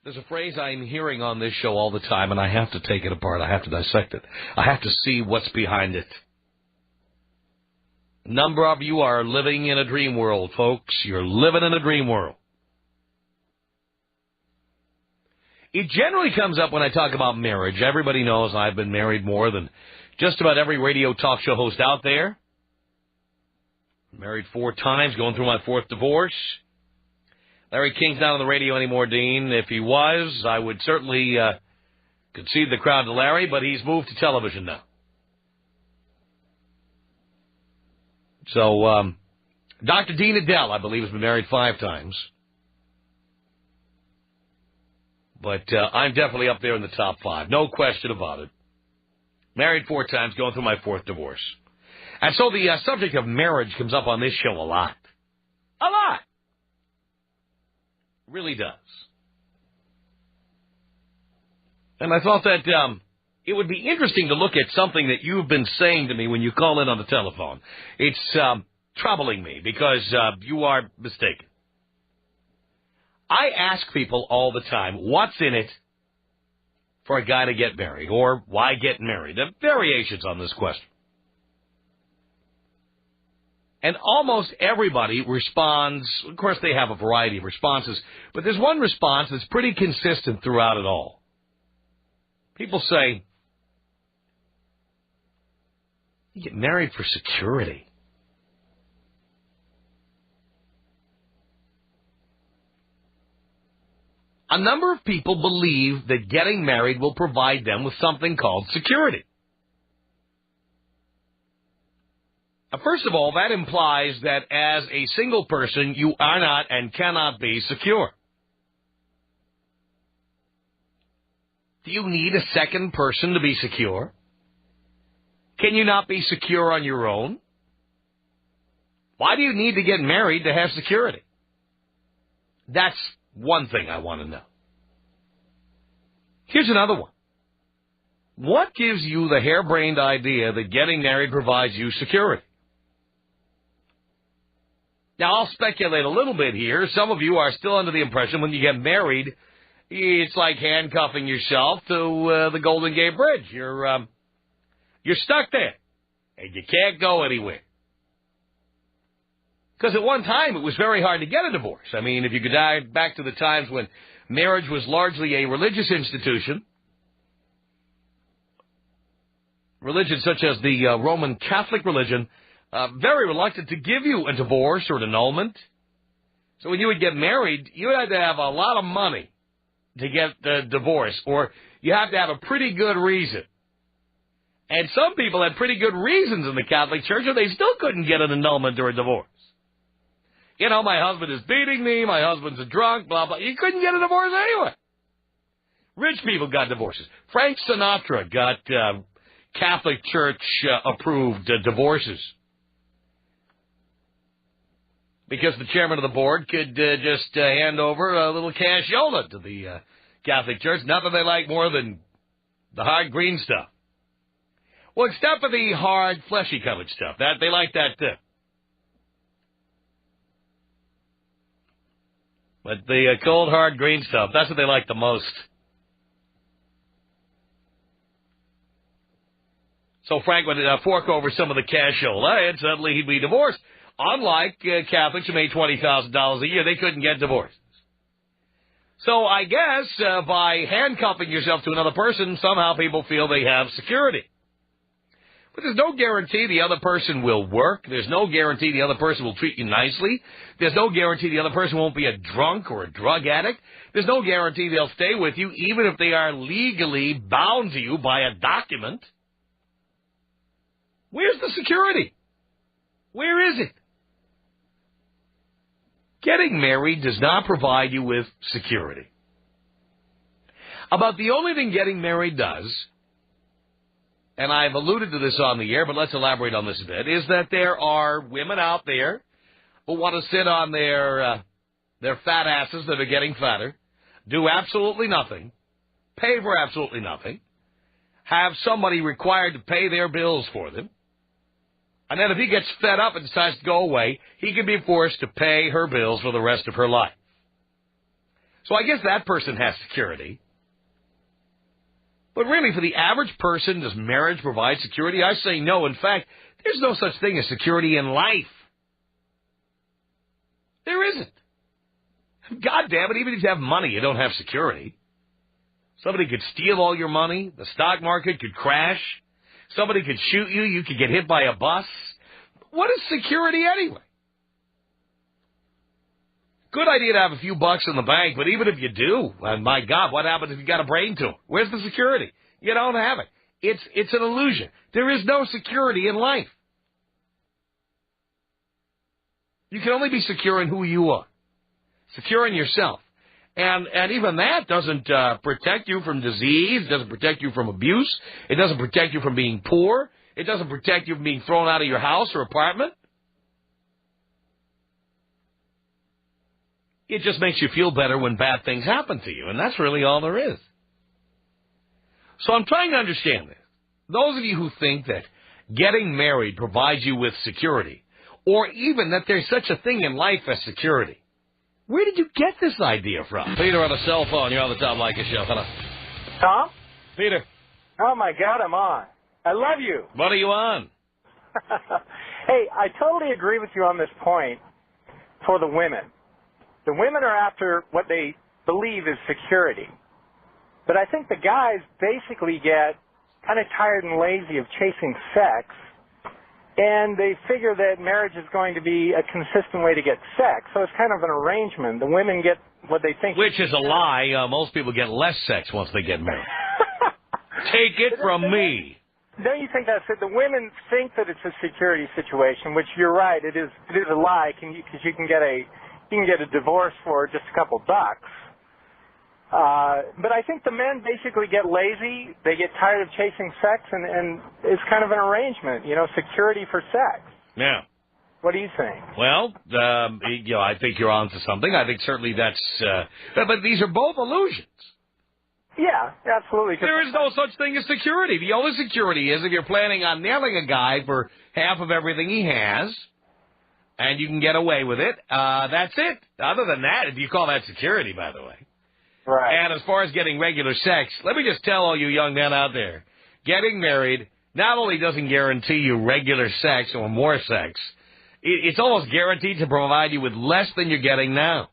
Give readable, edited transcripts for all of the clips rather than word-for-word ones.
There's a phrase I'm hearing on this show all the time, and I have to take it apart. I have to dissect it. I have to see what's behind it. A number of you are living in a dream world, folks. You're living in a dream world. It generally comes up when I talk about marriage. Everybody knows I've been married more than just about every radio talk show host out there. Married 4 times, going through my 4th divorce. Larry King's not on the radio anymore, Dean. If he was, I would certainly concede the crowd to Larry, but he's moved to television now. So, Dr. Dean Adele, I believe, has been married 5 times. But I'm definitely up there in the top 5. No question about it. Married 4 times, going through my 4th divorce. And so the subject of marriage comes up on this show a lot. A lot. It really does. And I thought that it would be interesting to look at something that you've been saying to me when you call in on the telephone. It's troubling me because you are mistaken. I ask people all the time, what's in it for a guy to get married? Or why get married? There are variations on this question. And almost everybody responds. Of course, they have a variety of responses, but there's one response that's pretty consistent throughout it all. People say, you get married for security. A number of people believe that getting married will provide them with something called security. First of all, that implies that as a single person, you are not and cannot be secure. Do you need a second person to be secure? Can you not be secure on your own? Why do you need to get married to have security? That's one thing I want to know. Here's another one. What gives you the harebrained idea that getting married provides you security? Now, I'll speculate a little bit here. Some of you are still under the impression when you get married, it's like handcuffing yourself to the Golden Gate Bridge. You're stuck there, and you can't go anywhere. Because at one time, it was very hard to get a divorce. I mean, if you could dive back to the times when marriage was largely a religious institution, religions such as the Roman Catholic religion, very reluctant to give you a divorce or an annulment. So when you would get married, you had to have a lot of money to get the divorce, or you have to have a pretty good reason. And some people had pretty good reasons in the Catholic Church, and they still couldn't get an annulment or a divorce. You know, my husband is beating me, my husband's a drunk, blah, blah. You couldn't get a divorce anyway. Rich people got divorces. Frank Sinatra got Catholic Church approved divorces. Because the chairman of the board could just hand over a little cashola to the Catholic Church. Nothing they like more than the hard green stuff. Well, except for the hard, fleshy-covered stuff. That they like that too. But the cold, hard green stuff, that's what they like the most. So Frank would fork over some of the cashola, and suddenly he'd be divorced. Unlike Catholics who made $20,000 a year, they couldn't get divorced. So I guess by handcuffing yourself to another person, somehow people feel they have security. But there's no guarantee the other person will work. There's no guarantee the other person will treat you nicely. There's no guarantee the other person won't be a drunk or a drug addict. There's no guarantee they'll stay with you, even if they are legally bound to you by a document. Where's the security? Where is it? Getting married does not provide you with security. About the only thing getting married does, and I've alluded to this on the air, but let's elaborate on this a bit, is that there are women out there who want to sit on their fat asses that are getting fatter, do absolutely nothing, pay for absolutely nothing, have somebody required to pay their bills for them, and then if he gets fed up and decides to go away, he can be forced to pay her bills for the rest of her life. So I guess that person has security. But really, for the average person, does marriage provide security? I say no. In fact, there's no such thing as security in life. There isn't. God damn it, even if you have money, you don't have security. Somebody could steal all your money. The stock market could crash. Somebody could shoot you. You could get hit by a bus. What is security anyway? Good idea to have a few bucks in the bank, but even if you do, my God, what happens if you got a brain tumor? Where's the security? You don't have it. It's an illusion. There is no security in life. You can only be secure in who you are. Secure in yourself. And even that doesn't protect you from disease. It doesn't protect you from abuse. It doesn't protect you from being poor. It doesn't protect you from being thrown out of your house or apartment. It just makes you feel better when bad things happen to you, and that's really all there is. So I'm trying to understand this. Those of you who think that getting married provides you with security, or even that there's such a thing in life as security, where did you get this idea from? Peter on a cell phone. You're on the Tom Leykis show. Hello. Tom? Peter. Oh, my God, I'm on. I love you. What are you on? Hey, I totally agree with you on this point for the women. The women are after what they believe is security. But I think the guys basically get kind of tired and lazy of chasing sex, and they figure that marriage is going to be a consistent way to get sex. So it's kind of an arrangement. The women get what they think. Which is a lie. Most people get less sex once they get married. Take it from me. Don't you think that's it? The women think that it's a security situation, which you're right. It is a lie because you can get a divorce for just a couple bucks. But I think the men basically get lazy. They get tired of chasing sex, and it's kind of an arrangement, security for sex. Yeah. What do you think? Well, I think you're onto something. I think certainly that's... but these are both illusions. Yeah, absolutely. There is no such thing as security. The only security is if you're planning on nailing a guy for half of everything he has, and you can get away with it, that's it. Other than that, if you call that security, by the way. Right. And as far as getting regular sex, let me just tell all you young men out there, getting married not only doesn't guarantee you regular sex or more sex, it's almost guaranteed to provide you with less than you're getting now.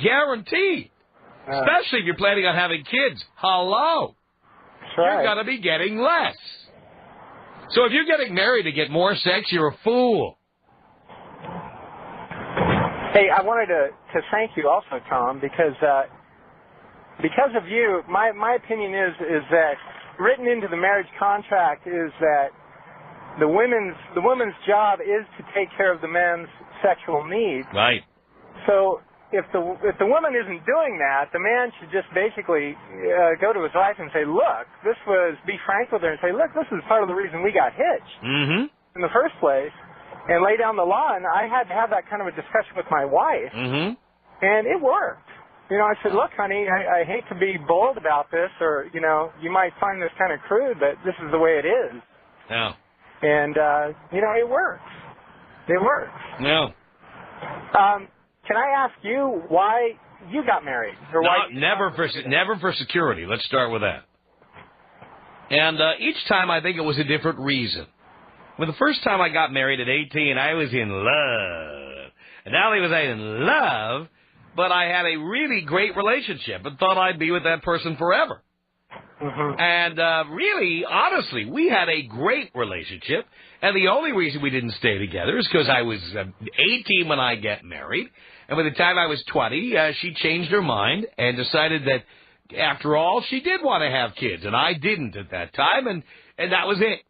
Guaranteed. Especially if you're planning on having kids. Hello. That's right. You're going to be getting less. So if you're getting married to get more sex, you're a fool. Hey, I wanted to thank you also, Tom, because of you, my opinion is that written into the marriage contract is that the woman's job is to take care of the man's sexual needs. Right. So if the woman isn't doing that, the man should just basically go to his wife and say, look, be frank with her and say, look, this is part of the reason we got hitched in the first place, and lay down the law. And I had to have that kind of a discussion with my wife, and it worked. I said, look, honey, I hate to be bold about this, or, you might find this kind of crude, but this is the way it is. Yeah. And, it works. It works. Yeah. Can I ask you why you got married? Or why never for security. Let's start with that. And each time I think it was a different reason. Well, the first time I got married at 18, I was in love. And not only was I in love, but I had a really great relationship and thought I'd be with that person forever. And really, honestly, we had a great relationship. And the only reason we didn't stay together is because I was 18 when I got married. And by the time I was 20, she changed her mind and decided that, after all, she did want to have kids. And I didn't at that time. And that was it.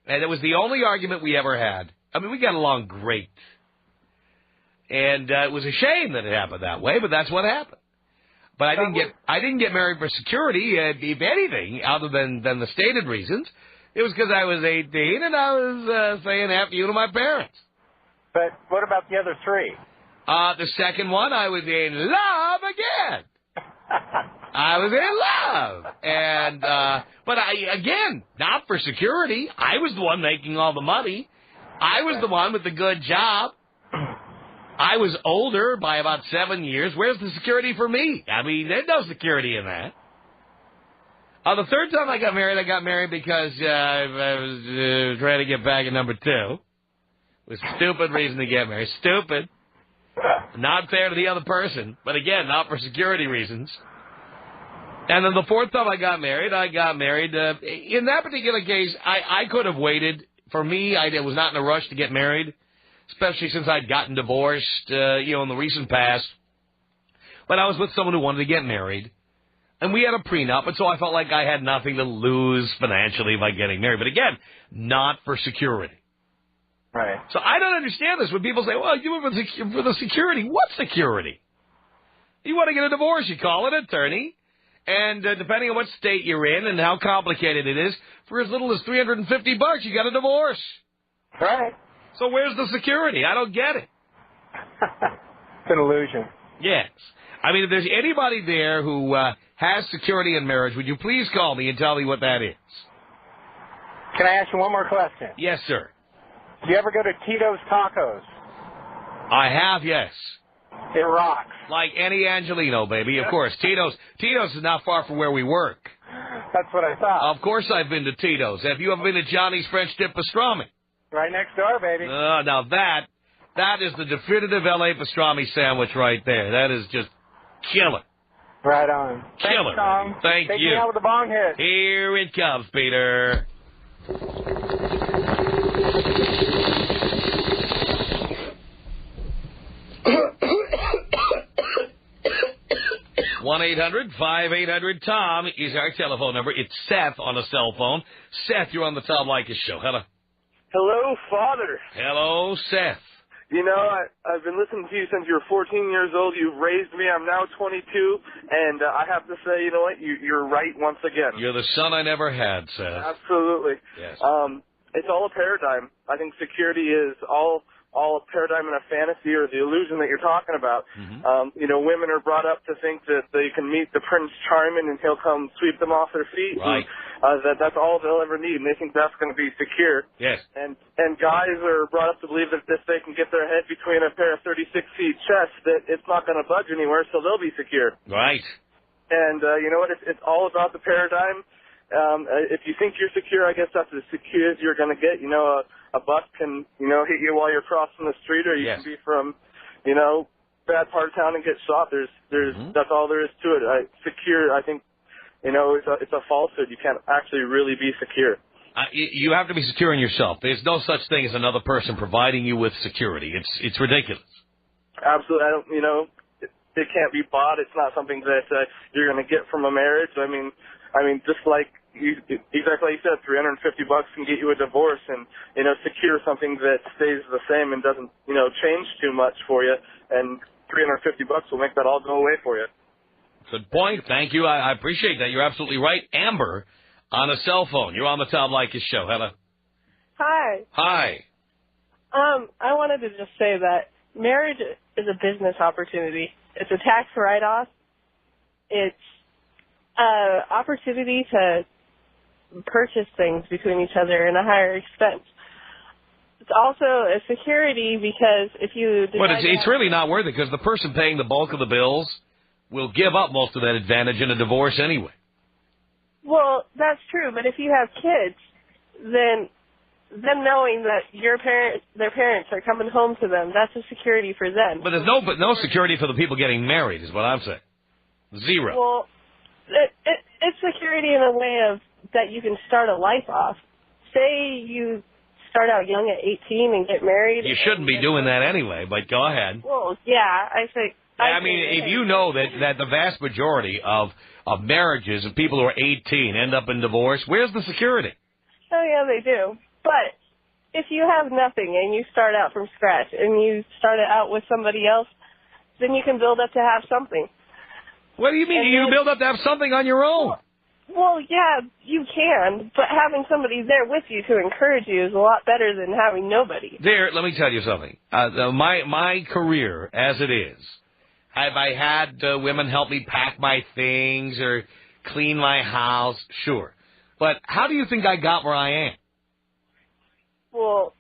And it was the only argument we ever had. I mean, we got along great. And it was a shame that it happened that way, but that's what happened. But I didn't get married for security, if anything, other than the stated reasons. It was because I was 18 and I was saying F you to my parents. But what about the other three? The second one, I was in love again. I was in love. And, but again, not for security. I was the one making all the money. I was the one with the good job. I was older by about 7 years. Where's the security for me? I mean, there's no security in that. The third time I got married because I was trying to get back at number 2. It was a stupid reason to get married. Stupid. Not fair to the other person. But again, not for security reasons. And then the fourth time I got married, in that particular case, I could have waited. For me, I was not in a rush to get married, especially since I'd gotten divorced, in the recent past. But I was with someone who wanted to get married. And we had a prenup, and so I felt like I had nothing to lose financially by getting married. But again, not for security. Right. So I don't understand this when people say, well, you went for the security. What security? You want to get a divorce, you call an attorney. And depending on what state you're in and how complicated it is, for as little as $350, you got a divorce. Right. So where's the security? I don't get it. It's an illusion. Yes. I mean, if there's anybody there who has security in marriage, would you please call me and tell me what that is? Can I ask you one more question? Yes, sir. Do you ever go to Tito's Tacos? I have, yes. It rocks. Like any Angelino, baby, of course. Tito's is not far from where we work. That's what I thought. Of course I've been to Tito's. Have you ever been to Johnny's French Dip Pastrami? Right next door, baby. Now that is the definitive L.A. pastrami sandwich right there. That is just killer. Right on. Killer. Thanks, Tom. Thank Take you. me out with the bong hit. Here it comes, Peter. 1-800-5800-TOM is our telephone number. It's Seth on a cell phone. Seth, you're on the Tom Leykis show. Hello. Hello, Father. Hello, Seth. You know, I've been listening to you since you were 14 years old. You've raised me. I'm now 22, and I have to say, you know what? You're right once again. You're the son I never had, Seth. Absolutely. Yes. It's all a paradigm. I think security is all a paradigm and a fantasy or the illusion that you're talking about. Mm-hmm. Women are brought up to think that they can meet the Prince Charming and he'll come sweep them off their feet. Right. And, that's all they'll ever need, and they think that's going to be secure. Yes. And guys are brought up to believe that if they can get their head between a pair of 36-feet chests, that it's not going to budge anywhere, so they'll be secure. Right. And you know what? It's all about the paradigm. If you think you're secure, I guess that's as secure as you're going to get. A bus can, hit you while you're crossing the street, or you Yes. can be from, bad part of town and get shot. That's all there is to it. Secure, I think, it's a falsehood. You can't actually really be secure. You have to be secure in yourself. There's no such thing as another person providing you with security. It's ridiculous. Absolutely. It can't be bought. It's not something that you're going to get from a marriage. I mean, just like exactly like you said, $350 can get you a divorce, and secure something that stays the same and doesn't change too much for you, and $350 will make that all go away for you. Good point. Thank you. I appreciate that. You're absolutely right. Amber on a cell phone. You're on the Tom Leykis show. Hello. Hi. Hi. I wanted to just say that marriage is a business opportunity. It's a tax write-off. It's an opportunity to purchase things between each other in a higher expense. It's also a security because if you... But it's really not worth it because the person paying the bulk of the bills will give up most of that advantage in a divorce anyway. Well, that's true, but if you have kids, then them knowing that their parents are coming home to them, that's a security for them. But there's no security for the people getting married is what I'm saying. Zero. Well, it's security in a way of that you can start a life off. Say you start out young at 18 and get married. You shouldn't be doing that anyway, but go ahead. Well, yeah, I think... I mean, if you know that the vast majority of marriages of people who are 18 end up in divorce, where's the security? Oh, yeah, they do. But if you have nothing and you start out from scratch and you start out with somebody else, then you can build up to have something. What do you mean? You build up to have something on your own? Well, yeah, you can, but having somebody there with you to encourage you is a lot better than having nobody. There, let me tell you something. My career, as it is, have I had women help me pack my things or clean my house? Sure. But how do you think I got where I am? Well,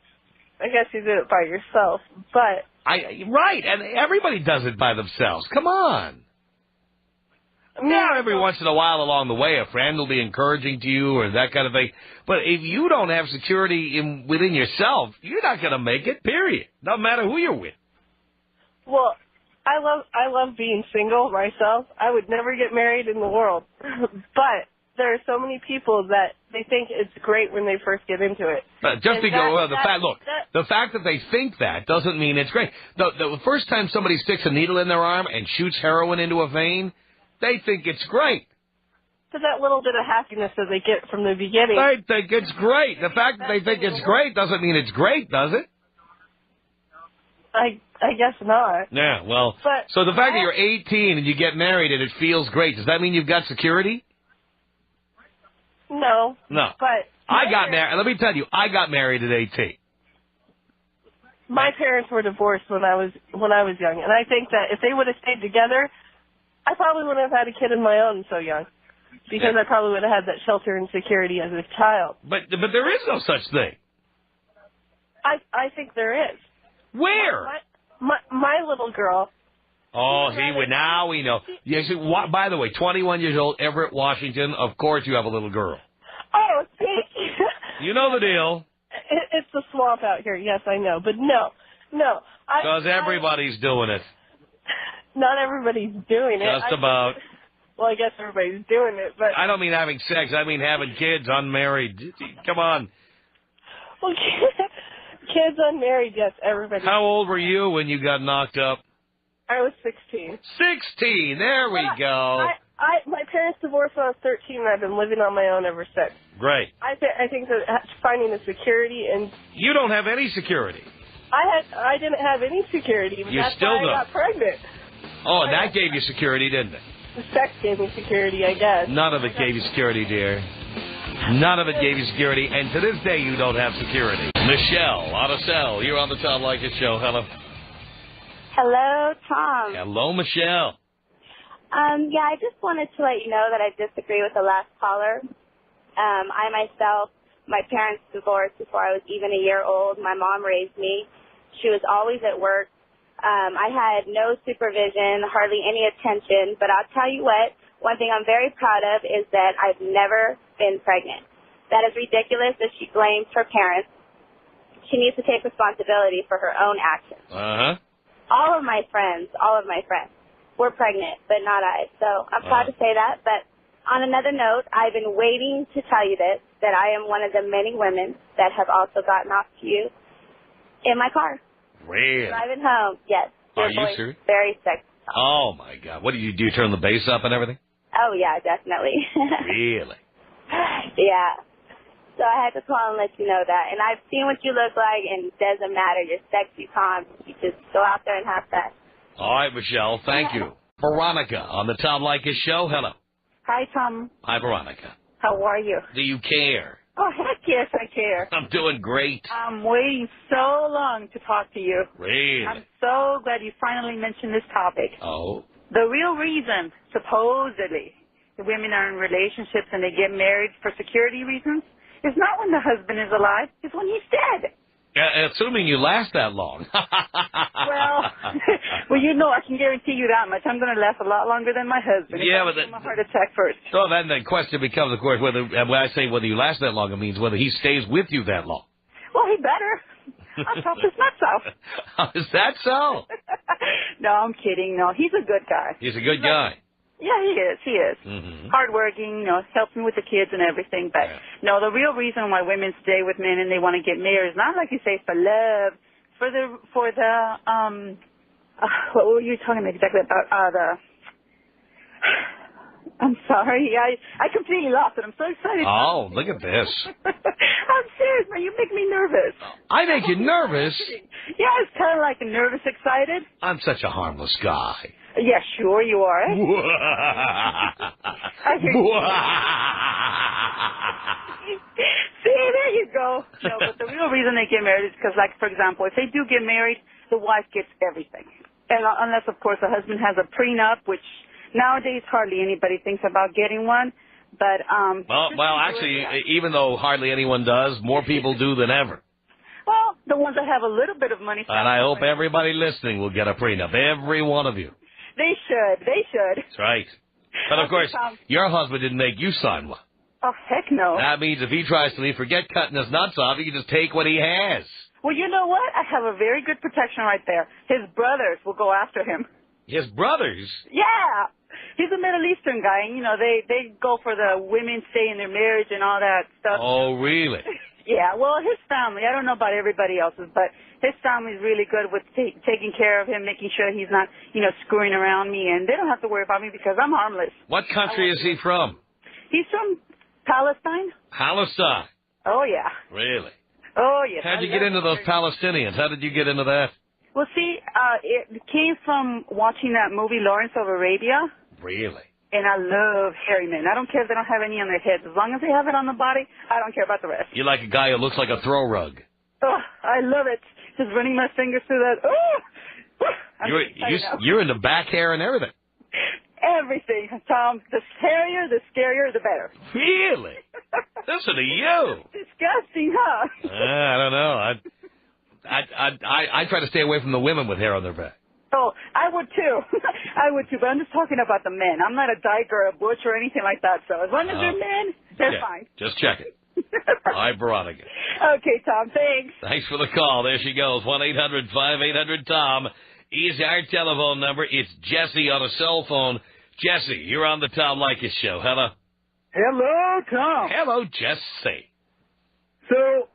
I guess you did it by yourself, but Right, and everybody does it by themselves. Come on. Yeah, every once in a while along the way, a friend will be encouraging to you or that kind of thing. But if you don't have security within yourself, you're not going to make it, period. No matter who you're with. Well, I love being single myself. I would never get married in the world. But there are so many people that they think it's great when they first get into it. The fact that they think that doesn't mean it's great. The first time somebody sticks a needle in their arm and shoots heroin into a vein, they think it's great. So that little bit of happiness that they get from the beginning. They think it's great. The fact that they think it's great doesn't mean it's great, does it? I guess not. Yeah, well, so the fact that you're 18 and you get married and it feels great, does that mean you've got security? No. No. But I got married. Let me tell you, I got married at 18. My parents were divorced when I was young, and I think that if they would have stayed together, I probably wouldn't have had a kid of my own so young, because I probably would have had that shelter and security as a child. But there is no such thing. I think there is. Where? My little girl. Oh, now we know. Yes. By the way, 21 years old, Everett, Washington. Of course, you have a little girl. Oh, thank you. You know the deal. It's a swamp out here. Yes, I know, but no. Because everybody's doing it. Not everybody's doing it. Just about. Well, I guess everybody's doing it, but I don't mean having sex. I mean having kids, unmarried. Come on. Well, kids unmarried, yes, everybody. How old were you when you got knocked up? I was 16. 16. There we go. My parents divorced when I was 13, and I've been living on my own ever since. Great. I think that finding the security and you don't have any security. I didn't have any security. But that's why I got pregnant. Oh, and that gave you security, didn't it? The sex gave me security, I guess. None of it gave you security, dear. None of it gave you security, and to this day you don't have security. Michelle, out of cell. You're on the Tom Leykis show. Hello. Hello, Tom. Hello, Michelle. Yeah, I just wanted to let you know that I disagree with the last caller. I myself, my parents divorced before I was even a year old. My mom raised me. She was always at work. I had no supervision, hardly any attention, but I'll tell you what, one thing I'm very proud of is that I've never been pregnant. That is ridiculous that she blames her parents. She needs to take responsibility for her own actions. Uh-huh. All of my friends were pregnant, but not I. So I'm proud to say that. But on another note, I've been waiting to tell you this, that I am one of the many women that have also gotten off to you in my car. Really? Driving home, yes. Are you serious? Very sexy. Oh, my God. What do you do? Turn the bass up and everything? Oh, yeah, definitely. Really? Yeah. So I had to call and let you know that. And I've seen what you look like, and it doesn't matter. You're sexy, Tom. You just go out there and have fun. All right, Michelle. Thank you. Veronica on the Tom Leykis show. Hello. Hi, Tom. Hi, Veronica. How are you? Do you care? Oh, heck yes, I care. I'm doing great. I'm waiting so long to talk to you. Really? I'm so glad you finally mentioned this topic. Oh? The real reason, supposedly, the women are in relationships and they get married for security reasons is not when the husband is alive, it's when he's dead. Assuming you last that long. well, you know, I can guarantee you that much. I'm going to last a lot longer than my husband. Yeah, but my heart attack first. So then the question becomes, of course, when I say whether you last that long, it means whether he stays with you that long. Well, he better. I'll chop his nuts off. Is that so? No, I'm kidding. No, he's a good guy. He's a good guy. Yeah, he is. He is. Mm-hmm. Hardworking, you know, helps me with the kids and everything. But, no, the real reason why women stay with men and they want to get married is not like you say for love, for the what were you talking exactly about? I'm sorry. I completely lost it. I'm so excited. Oh, look at this. I'm serious, man. You make me nervous. I make you nervous? Yeah, it's kind of like nervous, excited. I'm such a harmless guy. Yeah, sure you are. I hear you. See, there you go. No, but the real reason they get married is because, like, for example, if they do get married, the wife gets everything. And unless, of course, the husband has a prenup, which nowadays hardly anybody thinks about getting one. But well, actually, even though hardly anyone does, more people do than ever. Well, The ones that have a little bit of money. And I hope everybody listening will get a prenup. Every one of you. They should. They should. That's right. But, of course, your husband didn't make you sign one. Oh, heck no. That means if he tries to leave, forget cutting his nuts off, he can just take what he has. Well, you know what? I have a very good protection right there. His brothers will go after him. His brothers? Yeah. He's a Middle Eastern guy, and, they go for the women stay in their marriage and all that stuff. Oh, really? Yeah, well, his family, I don't know about everybody else's, but his family's really good with taking care of him, making sure he's not, screwing around me, and they don't have to worry about me because I'm harmless. What country is he from? He's from Palestine. Palestine? Oh, yeah. Really? Oh, yes. How'd you get into those Palestinians? How did you get into that? Well, see, it came from watching that movie Lawrence of Arabia. Really? And I love hairy men. I don't care if they don't have any on their heads. As long as they have it on the body, I don't care about the rest. You're like a guy who looks like a throw rug. Oh, I love it. Just running my fingers through that. Oh! You're into back hair and everything. Everything, Tom. The hairier, the scarier, the better. Really? Listen to you. Disgusting, huh? I don't know. I try to stay away from the women with hair on their back. Oh, I would too. I would too, but I'm just talking about the men. I'm not a dyke or a butch or anything like that, so as long as they're men, they're fine. Just check it. Hi, Veronica. Okay, Tom, thanks. Thanks for the call. There she goes. 1-800-5800-TOM is our telephone number. It's Jesse on a cell phone. Jesse, you're on the Tom Leykis show. Hello. Hello, Tom. Hello, Jesse. So,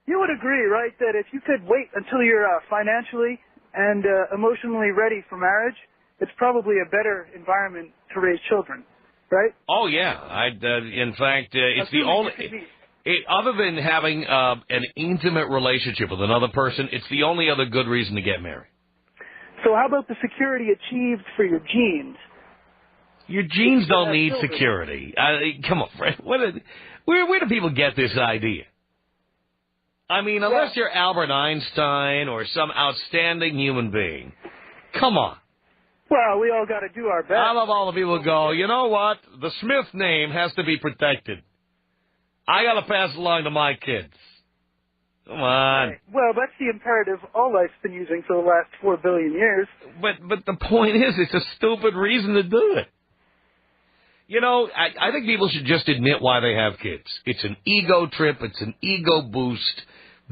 you would agree, right, that if you could wait until you're financially and emotionally ready for marriage, it's probably a better environment to raise children, right? Oh, yeah. In fact, it's the only... other than having an intimate relationship with another person, it's the only other good reason to get married. So how about the security achieved for your genes? Your genes don't need security. Come on, Fred. Where do people get this idea? I mean, unless you're Albert Einstein or some outstanding human being. Come on. Well, we all got to do our best. I love all the people who go, you know what? The Smith name has to be protected. I got to pass it along to my kids. Come on. Right. Well, that's the imperative all life's been using for the last 4 billion years. But the point is, it's a stupid reason to do it. I think people should just admit why they have kids. It's an ego trip. It's an ego boost.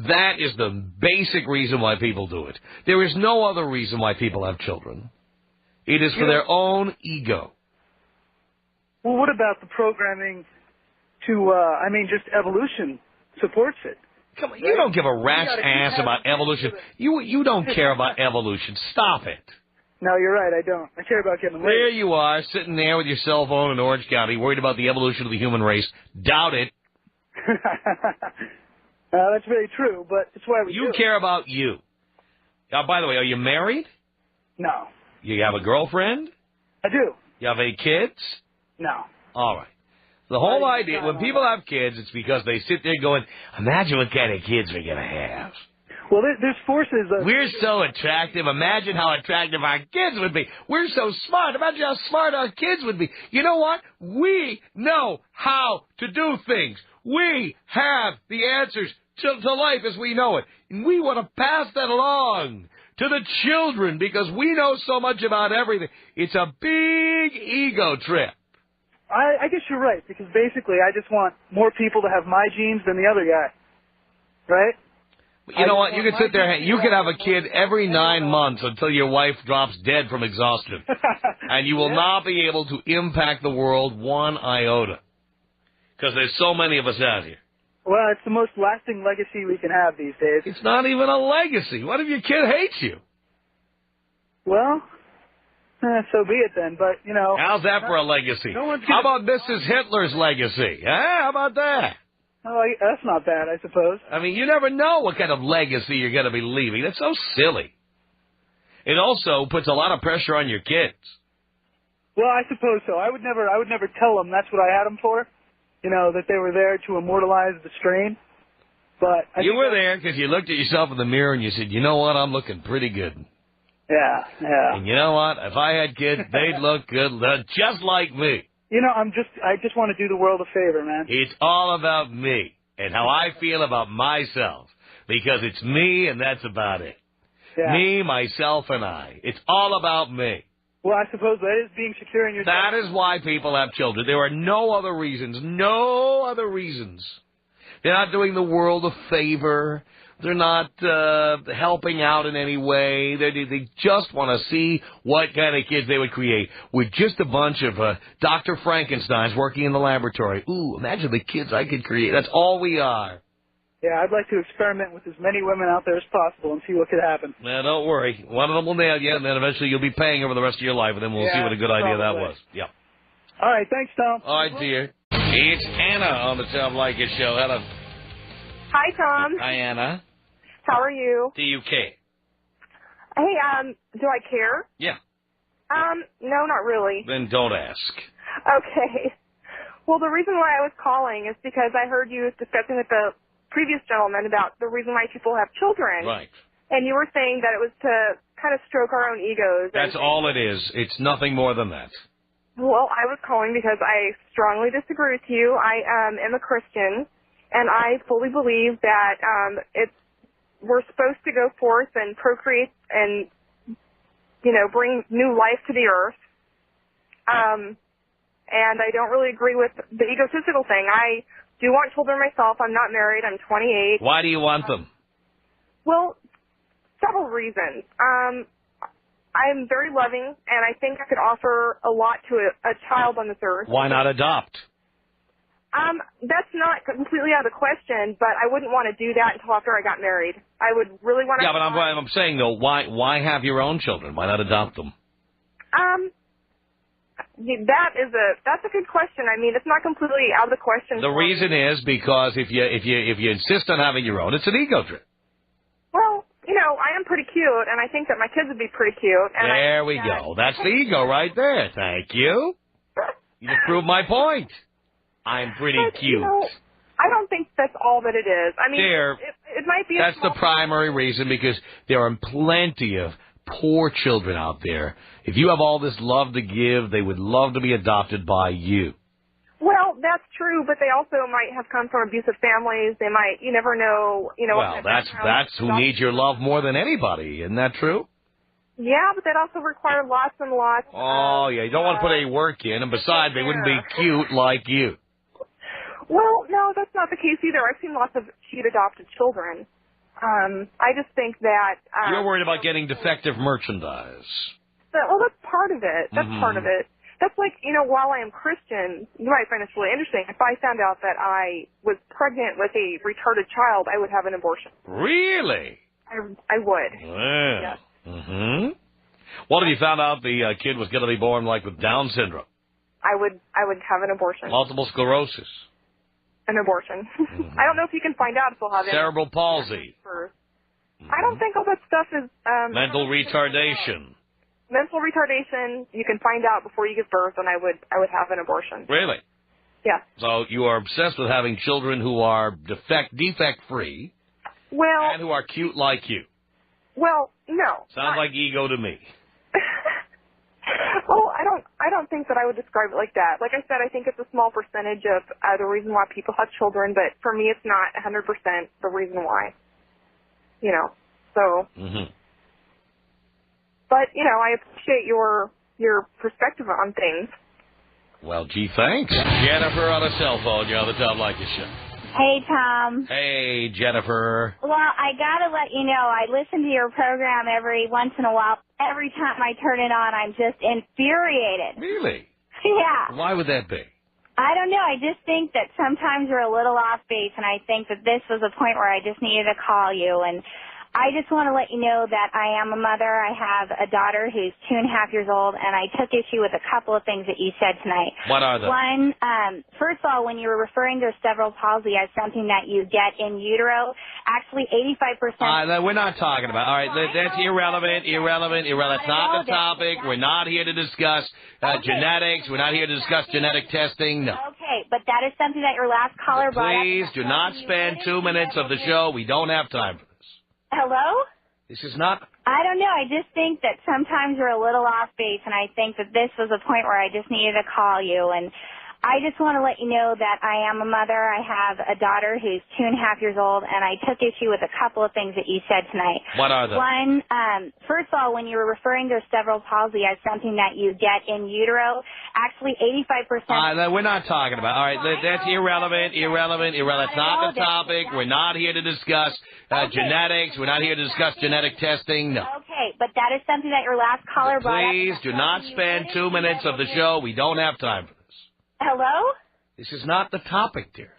That is the basic reason why people do it. There is no other reason why people have children. It is for their own ego. Well, what about the programming to, just evolution supports it? Come on, you don't give a rat's ass about evolution. You don't care about evolution. Stop it. No, you're right, I don't. I care about getting laid. There you are, sitting there with your cell phone in Orange County, worried about the evolution of the human race. Doubt it. That's very true, but it's why we do. You care about you. By the way, are you married? No. You have a girlfriend? I do. You have any kids? No. All right. The whole idea, when people have kids, it's because they sit there going, imagine what kind of kids we're going to have. Well, there's forces of... We're so attractive. Imagine how attractive our kids would be. We're so smart. Imagine how smart our kids would be. You know what? We know how to do things. We have the answers to life as we know it. And we want to pass that along to the children because we know so much about everything. It's a big ego trip. I guess you're right, because basically I just want more people to have my genes than the other guy. Right? You know what? You could sit there. You could have a kid every 9 months until your wife drops dead from exhaustion. And you will not be able to impact the world one iota. Because there's so many of us out here. Well, it's the most lasting legacy we can have these days. It's not even a legacy. What if your kid hates you? Well, so be it then, but, How's that for a legacy? How about Mrs. Hitler's legacy? How about that? Oh, that's not bad, I suppose. I mean, you never know what kind of legacy you're going to be leaving. That's so silly. It also puts a lot of pressure on your kids. Well, I suppose so. I would never tell them that's what I had them for. That they were there to immortalize the strain. But you were there because you looked at yourself in the mirror and you said, you know what, I'm looking pretty good. Yeah. And you know what? If I had kids, they'd look good, just like me. I just want to do the world a favor, man. It's all about me and how I feel about myself. Because it's me, and that's about it. Yeah. Me, myself, and I. It's all about me. Well, I suppose that is being secure in yourself. That is why people have children. There are no other reasons. No other reasons. They're not doing the world a favor. They're not helping out in any way. They just want to see what kind of kids they would create with just a bunch of Dr. Frankensteins working in the laboratory. Ooh, imagine the kids I could create. That's all we are. Yeah, I'd like to experiment with as many women out there as possible and see what could happen. Now, don't worry. One of them will nail you, and then eventually you'll be paying over the rest of your life, and then we'll see what a good idea that was. Yeah. All right, thanks, Tom. All right, dear. It's Anna on the Tom Leykis Show. Hello. Hi, Tom. Hi, Anna. How are you? Do you care? Hey, do I care? Yeah. No, not really. Then don't ask. Okay. Well, the reason why I was calling is because I heard you discussing with the previous gentleman about the reason why people have children. Right. And you were saying that it was to kind of stroke our own egos. That's all it is. It's nothing more than that. Well, I was calling because I strongly disagree with you. I am a Christian, and I fully believe that we're supposed to go forth and procreate and, bring new life to the earth. And I don't really agree with the egotistical thing. I do want children myself. I'm not married. I'm 28. Why do you want them? Well, several reasons. I'm very loving, and I think I could offer a lot to a child on this earth. Why not adopt? That's not completely out of the question, but I wouldn't want to do that until after I got married. I would really want to... Yeah, but I'm saying, though, why have your own children? Why not adopt them? That's a good question. I mean, it's not completely out of the question. The reason is because if you insist on having your own, it's an ego trip. Well, I am pretty cute, and I think that my kids would be pretty cute. And there we go. That's the ego right there. Thank you. You just proved my point. I'm pretty cute. I don't think that's all that it is. I mean, Dear, it might be. That's the primary reason, because there are plenty of poor children out there. If you have all this love to give, they would love to be adopted by you. Well, that's true, but they also might have come from abusive families. They might, you never know, Well, that's who needs your love more than anybody. Isn't that true? Yeah, but that also require lots and lots. Oh, yeah, you don't want to put any work in, and besides, they wouldn't be cute like you. Well, no, that's not the case either. I've seen lots of cute adopted children. I just think that... You're worried about getting defective merchandise. Well, that's part of it. That's part of it. That's like, while I am Christian, you might find this really interesting. If I found out that I was pregnant with a retarded child, I would have an abortion. Really? I would. Well. Yes. What if you found out the kid was going to be born, with Down syndrome? I would have an abortion. Multiple sclerosis. An abortion. I don't know if you can find out if they'll have cerebral palsy. I don't think all that stuff is... mental retardation. Mental retardation, you can find out before you give birth, and I would have an abortion. Really? Yeah. So you are obsessed with having children who are defect-free, and who are cute like you. Well, no. Sounds like ego to me. Well, I don't think that I would describe it like that. Like I said, I think it's a small percentage of the reason why people have children, but for me, it's not 100% the reason why. So. But I appreciate your perspective on things. Well, gee, thanks. Jennifer on a cell phone. You're on the Tom Leykis Show. Hey, Tom. Hey, Jennifer. Well, I got to let you know, I listen to your program every once in a while. Every time I turn it on, I'm just infuriated. Really? Yeah. Why would that be? I don't know. I just think that sometimes you're a little off base, and I think that this was a point where I just needed to call you. And I just want to let you know that I am a mother. I have a daughter who's 2.5 years old, and I took issue with a couple of things that you said tonight. What are they? One, first of all, when you were referring to cerebral palsy as something that you get in utero, actually 85%... we're not talking about... All right, that's irrelevant. That's not the topic. We're not here to discuss genetics. We're not here to discuss genetic testing. No. Okay, but that is something that your last caller brought up. Please do not spend 2 minutes of the show. We don't have time for this. Hello? This is not... I don't know. I just think that sometimes you're a little off base, and I think that this was a point where I just needed to call you. And I just want to let you know that I am a mother. I have a daughter who's 2.5 years old, and I took issue with a couple of things that you said tonight. What are they? One, first of all, when you were referring to cerebral palsy as something that you get in utero, actually 85%... we're not talking about. All right, that's irrelevant. That's not the topic. We're not here to discuss genetics. We're not here to discuss genetic testing. No. Okay, but that is something that your last caller brought up. Please do not spend 2 minutes of the show. We don't have time for this. Hello? This is not the topic, dear.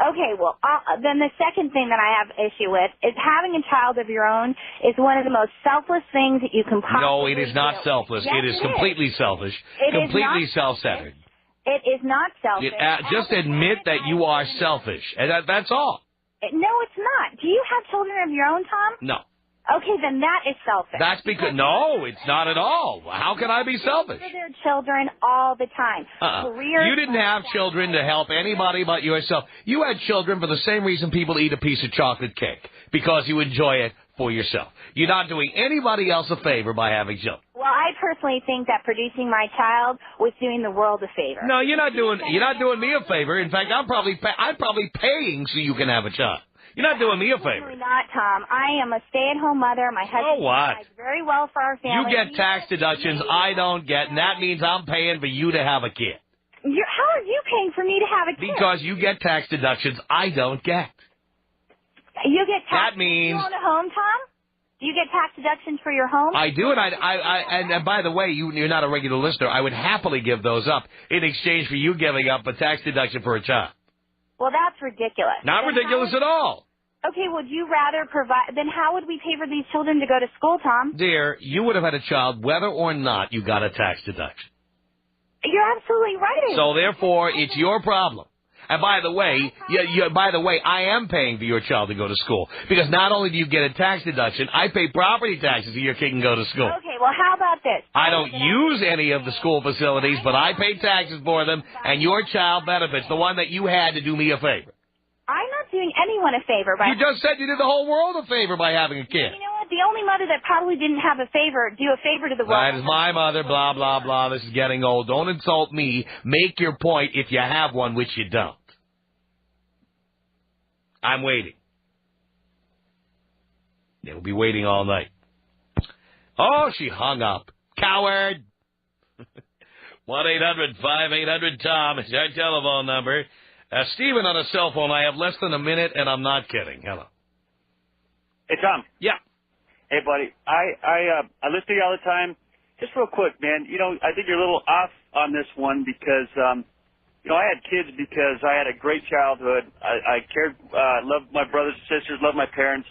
Okay, well, then the second thing that I have issue with is having a child of your own is one of the most selfless things that you can possibly do. No, it is not selfless. Yes, it is completely selfish, completely self-centered. It is not selfish. Just admit that you are selfish, and that's all. No, it's not. Do you have children of your own, Tom? No. Okay, then that is selfish. That's because no, it's not at all. How can I be selfish? For their children all the time. You didn't have children to help anybody but yourself. You had children for the same reason people eat a piece of chocolate cake, because you enjoy it for yourself. You're not doing anybody else a favor by having children. Well, I personally think that producing my child was doing the world a favor. No, you're not doing me a favor. In fact, I'm probably paying so you can have a child. You're not doing me a favor. Absolutely not, Tom. I am a stay-at-home mother. My husband provides very well for our family. You get tax deductions I don't get, and that means I'm paying for you to have a kid. How are you paying for me to have a kid? Because you get tax deductions I don't get. You get tax That means... You own a home, Tom? Do you get tax deductions for your home? I do, and by the way, you're not a regular listener. I would happily give those up in exchange for you giving up a tax deduction for a child. Well, that's ridiculous. Not ridiculous at all. Okay, would you rather provide... Then how would we pay for these children to go to school, Tom? Dear, you would have had a child whether or not you got a tax deduction. You're absolutely right. So therefore, it's your problem. And by the way, I am paying for your child to go to school. Because not only do you get a tax deduction, I pay property taxes so your kid can go to school. Okay, well, how about this? I don't use any of the school facilities, but I pay taxes for them, and your child benefits, the one that you had to do me a favor. I'm not doing anyone a favor by... You just said you did the whole world a favor by having a kid. You know what? The only mother that probably didn't have a favor, do a favor to the world. That is my mother, blah, blah, blah. This is getting old. Don't insult me. Make your point if you have one, which you don't. I'm waiting. They'll be waiting all night. Oh, she hung up. Coward! 1-800-5800-TOM is our telephone number. Stephen on a cell phone. I have less than a minute, and I'm not kidding. Hello. Hey, Tom. Yeah. Hey, buddy. I listen to you all the time. Just real quick, man. You know, I think you're a little off on this one because, you know, I had kids because I had a great childhood. I cared, loved my brothers and sisters, loved my parents.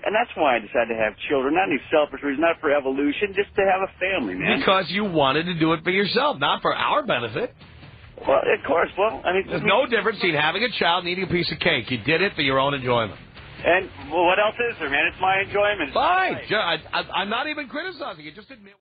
And that's why I decided to have children. Not any selfish reason, not for evolution, just to have a family, man. Because you wanted to do it for yourself, not for our benefit. Well, of course. Well, I mean... There's no difference between having a child and eating a piece of cake. You did it for your own enjoyment. And, well, what else is there, man? It's my enjoyment. Fine. I'm not even criticizing you. Just admit...